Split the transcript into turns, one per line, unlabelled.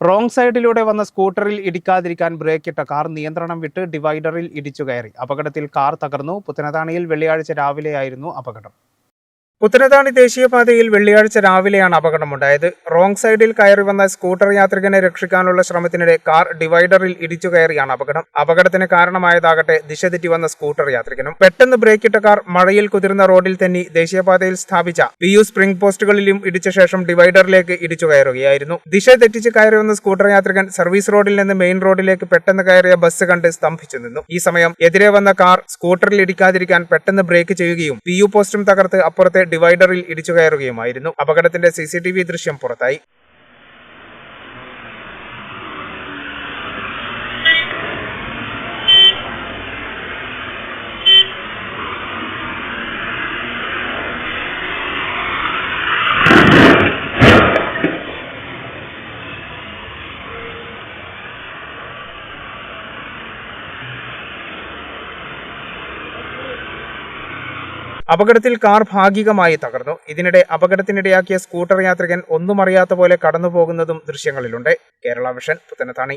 Wrong സൈഡിലൂടെ വന്ന സ്കൂട്ടറിൽ ഇടിക്കാതിരിക്കാൻ ബ്രേക്കിട്ട കാർ നിയന്ത്രണം വിട്ട് ഡിവൈഡറിൽ ഇടിച്ചു കയറി. അപകടത്തിൽ കാർ തകർന്നു. പുത്തനത്താണിയിൽ വെള്ളിയാഴ്ച രാവിലെയായിരുന്നു അപകടം. പുത്തനത്താണി ദേശീയപാതയിൽ വെള്ളിയാഴ്ച രാവിലെയാണ് അപകടമുണ്ടായത്. റോങ് സൈഡിൽ കയറി വന്ന സ്കൂട്ടർ യാത്രികനെ രക്ഷിക്കാനുള്ള ശ്രമത്തിനിടെ കാർ ഡിവൈഡറിൽ ഇടിച്ചു കയറിയാണ് അപകടം. അപകടത്തിന് കാരണമായതാകട്ടെ ദിശ തെറ്റി വന്ന സ്കൂട്ടർ യാത്രികനും. പെട്ടെന്ന് ബ്രേക്കിട്ട കാർ മഴയിൽ കുതിർന്ന റോഡിൽ തന്നെ ദേശീയപാതയിൽ സ്ഥാപിച്ച PU സ്പ്രിംഗ് പോസ്റ്റുകളിലും ഇടിച്ച ശേഷം ഡിവൈഡറിലേക്ക് ഇടിച്ചു കയറുകയായിരുന്നു. ദിശ തെറ്റിച്ച് കയറി വന്ന സ്കൂട്ടർ യാത്രികൻ സർവീസ് റോഡിൽ നിന്ന് മെയിൻ റോഡിലേക്ക് പെട്ടെന്ന് കയറിയ ബസ് കണ്ട് സ്തംഭിച്ചു നിന്നു. ഈ സമയം എതിരെ വന്ന കാർ സ്കൂട്ടറിൽ ഇടിക്കാതിരിക്കാൻ പെട്ടെന്ന് ബ്രേക്ക് ചെയ്യുകയും PU പോസ്റ്റും തകർത്ത് അപ്പുറത്തെ ഡിവൈഡറിൽ ഇടിച്ചു കയറുകയുമായിരുന്നു. അപകടത്തിന്റെ CCTV ദൃശ്യം പുറത്തായി. അപകടത്തിൽ കാർ ഭാഗികമായി തകർന്നു. ഇതിനിടെ അപകടത്തിനിടയാക്കിയ സ്കൂട്ടർ യാത്രികൻ ഒന്നും അറിയാത്ത പോലെ കടന്നുപോകുന്നതും ദൃശ്യങ്ങളിലുണ്ട്. കേരള വിഷൻ, പുത്തനത്താണി.